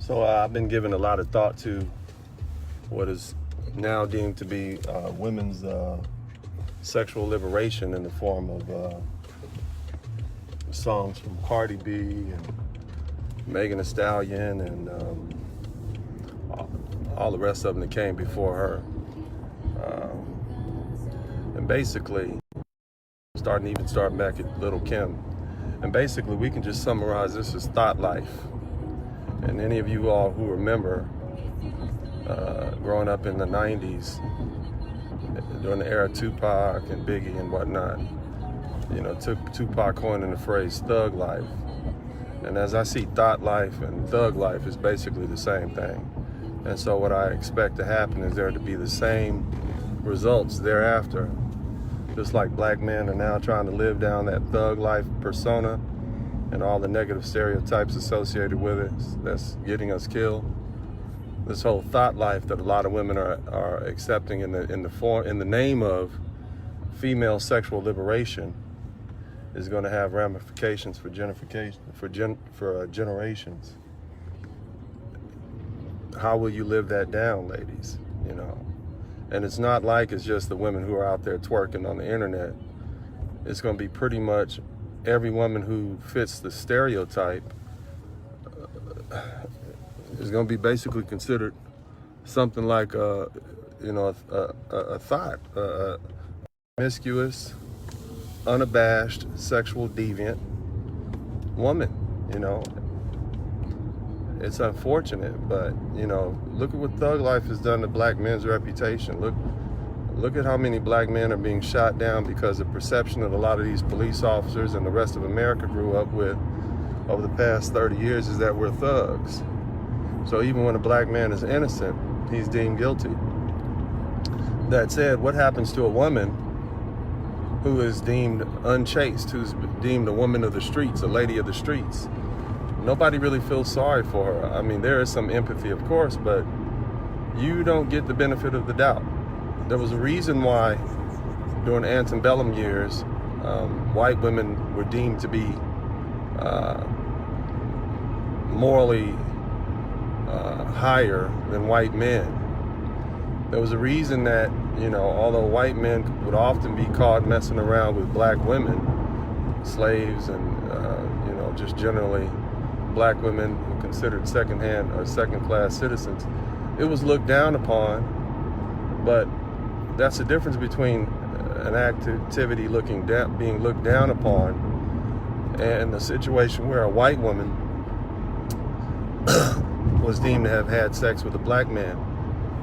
So I've been giving a lot of thought to what is now deemed to be women's sexual liberation in the form of songs from Cardi B and Megan Thee Stallion and all the rest of them that came before her. And basically, starting back at Little Kim. And basically, we can just summarize this as thought life. And any of you all who remember growing up in the 90s, during the era of Tupac and Biggie and whatnot, you know, Tupac coining the phrase thug life. And as I see thought life and thug life is basically the same thing. And so what I expect to happen is there to be the same results thereafter. Just like black men are now trying to live down that thug life persona and all the negative stereotypes associated with it that's getting us killed. This whole thought life that a lot of women are accepting in the name of female sexual liberation is going to have ramifications for generations. How will you live that down, ladies? You know, and it's not like it's just the women who are out there twerking on the internet. It's going to be pretty much every woman who fits the stereotype is going to be basically considered something like a thought, promiscuous, unabashed, sexual deviant woman. You know, it's unfortunate, but you know, look at what thug life has done to black men's reputation. Look at how many black men are being shot down because of perception that a lot of these police officers and the rest of America grew up with over the past 30 years is that we're thugs. So even when a black man is innocent, he's deemed guilty. That said, what happens to a woman who is deemed unchaste, who's deemed a woman of the streets, a lady of the streets? Nobody really feels sorry for her. I mean, there is some empathy, of course, but you don't get the benefit of the doubt. There was a reason why during antebellum years, white women were deemed to be morally higher than white men. There was a reason that, you know, although white men would often be caught messing around with black women, slaves, and you know, just generally black women who considered second-hand or second-class citizens, it was looked down upon. But that's the difference between an activity being looked down upon and a situation where a white woman was deemed to have had sex with a black man.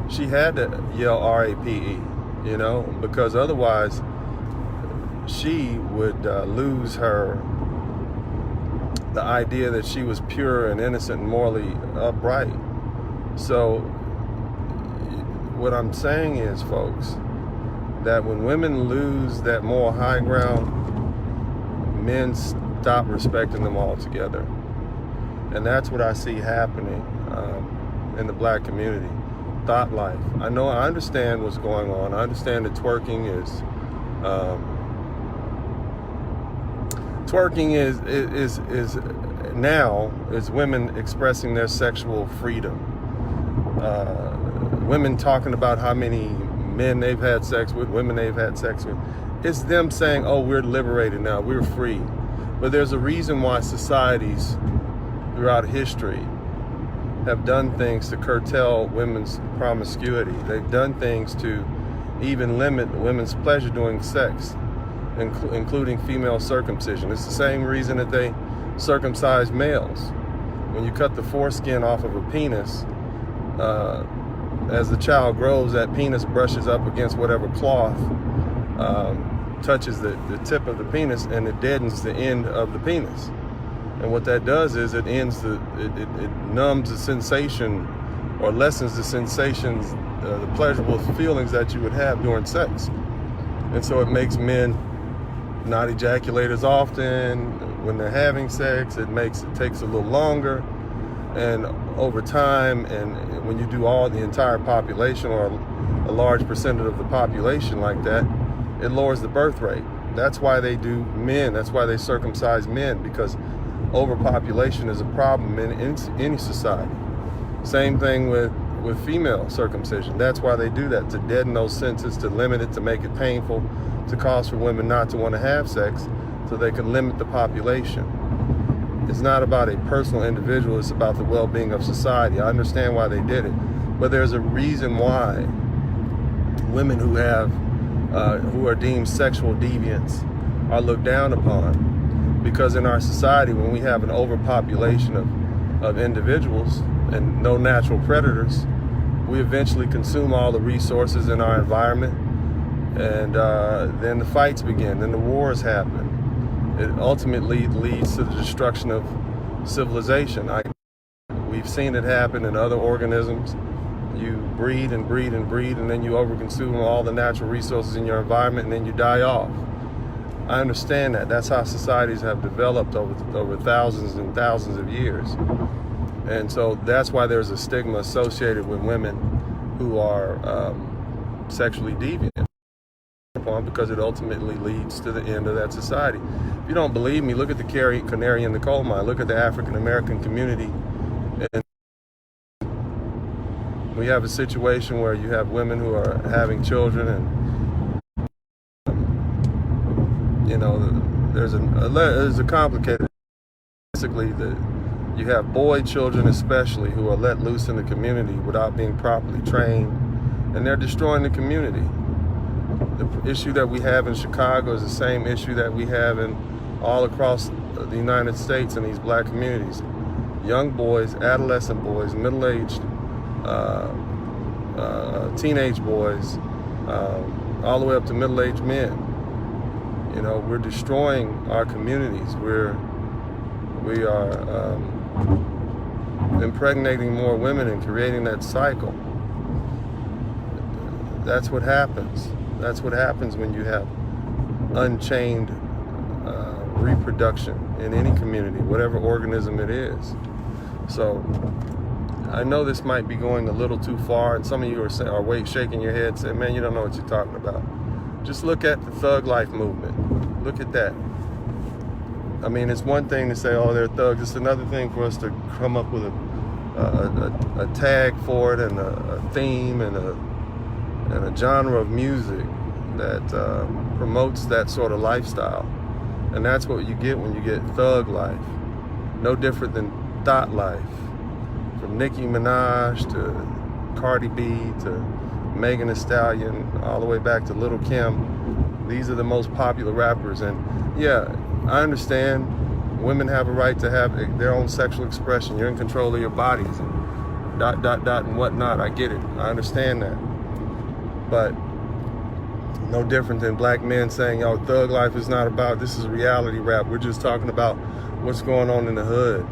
She had to yell R-A-P-E, you know, because otherwise she would lose the idea that she was pure and innocent and morally upright. So what I'm saying is, folks, that when women lose that moral high ground, men stop respecting them altogether. And that's what I see happening in the black community. Thought life. I understand what's going on. I understand that twerking is now women expressing their sexual freedom. Women talking about how many men they've had sex with, women they've had sex with. It's them saying, oh, we're liberated now, we're free. But there's a reason why societies throughout history have done things to curtail women's promiscuity. They've done things to even limit women's pleasure during sex, including female circumcision. It's the same reason that they circumcise males. When you cut the foreskin off of a penis, as the child grows, that penis brushes up against whatever cloth touches the tip of the penis, and it deadens the end of the penis. And what that does is it numbs the sensation or lessens the sensations, the pleasurable feelings that you would have during sex. And so it makes men not ejaculate as often when they're having sex. It takes a little longer. And over time, and when you do the entire population or a large percentage of the population like that, it lowers the birth rate. That's why they do men. That's why they circumcise men, because overpopulation is a problem in any society. Same thing with female circumcision. That's why they do that, to deaden those senses, to limit it, to make it painful, to cause for women not to want to have sex, so they can limit the population. It's not about a personal individual, it's about the well-being of society. I understand why they did it, but there's a reason why women who are deemed sexual deviants are looked down upon. Because in our society, when we have an overpopulation of individuals and no natural predators, we eventually consume all the resources in our environment, and then the fights begin, then the wars happen. It ultimately leads to the destruction of civilization. We've seen it happen in other organisms. You breed and breed and breed, and then you overconsume all the natural resources in your environment, and then you die off. I understand that. That's how societies have developed over thousands and thousands of years. And so that's why there's a stigma associated with women who are sexually deviant, because it ultimately leads to the end of that society. If you don't believe me, look at the canary in the coal mine. Look at the African American community. And we have a situation where you have women who are having children, and there's a complicated. Basically, you have boy children especially who are let loose in the community without being properly trained, and they're destroying the community. The issue that we have in Chicago is the same issue that we have in all across the United States in these black communities. Young boys, adolescent boys, middle-aged, teenage boys, all the way up to middle-aged men. We're destroying our communities. We are impregnating more women and creating that cycle. That's what happens. That's what happens when you have unchained reproduction in any community, whatever organism it is. So I know this might be going a little too far, and some of you are shaking your head saying, man, you don't know what you're talking about. Just look at the thug life movement. Look at that. I mean, it's one thing to say, oh, they're thugs. It's another thing for us to come up with a tag for it, and a theme, and a genre of music that promotes that sort of lifestyle. And that's what you get when you get thug life. No different than Thot life. From Nicki Minaj to Cardi B to Megan Thee Stallion, all the way back to Lil' Kim. These are the most popular rappers. And yeah, I understand women have a right to have their own sexual expression. You're in control of your bodies and ... and whatnot. I get it. I understand that. But no different than black men saying, oh, thug life is not about, this is reality rap. We're just talking about what's going on in the hood.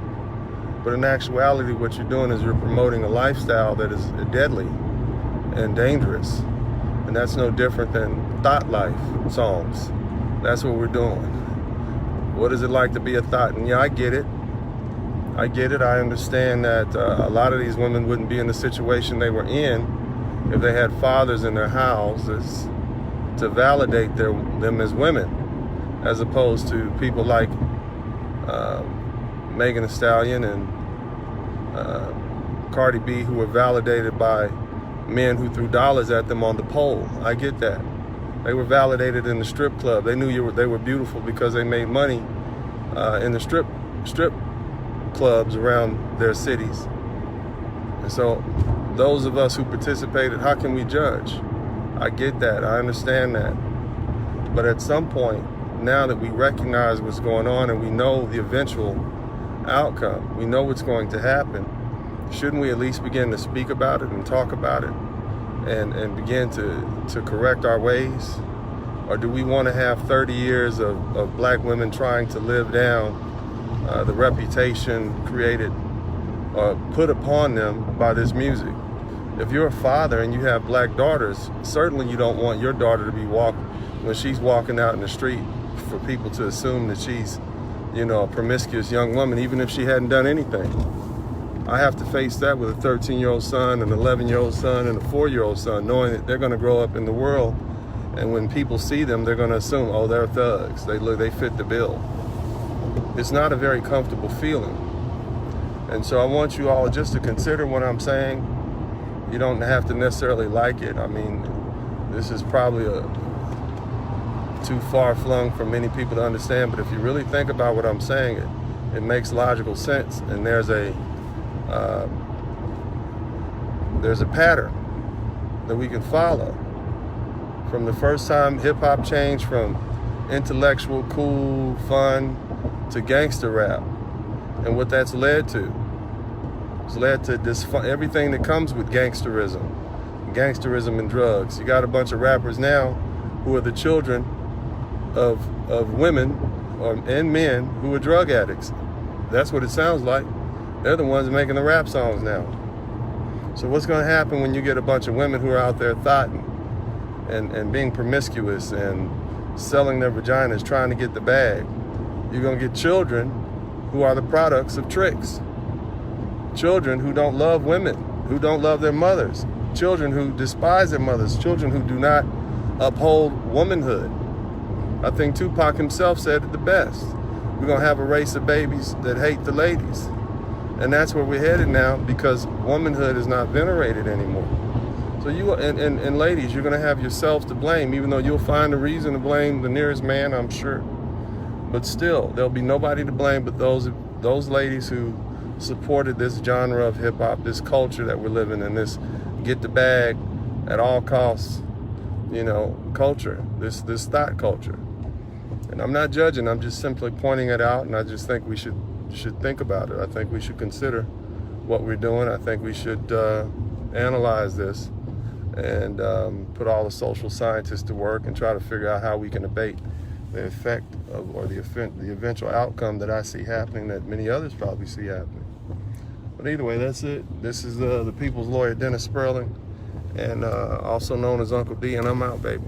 But in actuality, what you're doing is you're promoting a lifestyle that is deadly and dangerous. And that's no different than Thot life songs. That's what we're doing. What is it like to be a Thot? And yeah, I get it. I get it. I understand that a lot of these women wouldn't be in the situation they were in if they had fathers in their houses to validate them as women, as opposed to people like Megan Thee Stallion and Cardi B, who were validated by men who threw dollars at them on the pole. I get that. They were validated in the strip club. They knew they were beautiful because they made money in the strip clubs around their cities. And so those of us who participated, how can we judge? I get that. I understand that. But at some point, now that we recognize what's going on and we know the eventual outcome, we know what's going to happen, shouldn't we at least begin to speak about it and talk about it and begin to correct our ways? Or do we want to have 30 years of black women trying to live down the reputation created or put upon them by this music? If you're a father and you have black daughters, certainly you don't want your daughter to be when she's walking out in the street, for people to assume that she's, a promiscuous young woman, even if she hadn't done anything. I have to face that with a 13-year-old son, an 11-year-old son, and a 4-year-old son, knowing that they're going to grow up in the world, and when people see them, they're going to assume, oh, they're thugs. They fit the bill. It's not a very comfortable feeling. And so I want you all just to consider what I'm saying. You don't have to necessarily like it. I mean, this is probably too far-flung for many people to understand, but if you really think about what I'm saying, it makes logical sense. And there's a pattern that we can follow. From the first time hip-hop changed from intellectual, cool, fun to gangster rap, and what that's led to. It's led to everything that comes with gangsterism and drugs. You got a bunch of rappers now who are the children of women and men who are drug addicts. That's what it sounds like. They're the ones making the rap songs now. So what's going to happen when you get a bunch of women who are out there thotting and being promiscuous and selling their vaginas, trying to get the bag? You're going to get children who are the products of tricks. Children who don't love women, who don't love their mothers. Children who despise their mothers. Children who do not uphold womanhood. I think Tupac himself said it the best. We're going to have a race of babies that hate the ladies. And that's where we're headed now, because womanhood is not venerated anymore. So you and ladies, you're going to have yourselves to blame, even though you'll find a reason to blame the nearest man, I'm sure. But still, there'll be nobody to blame but those ladies who supported this genre of hip-hop, this culture that we're living in, this get the bag at all costs, culture, this thought culture. And I'm not judging, I'm just simply pointing it out, and I just think we should think about it. I think we should consider what we're doing. I think we should analyze this and put all the social scientists to work and try to figure out how we can abate the effect of, or the eventual outcome that I see happening, that many others probably see happening. But either way, that's it. This is the People's Lawyer, Dennis Sperling, and also known as Uncle D, and I'm out, baby.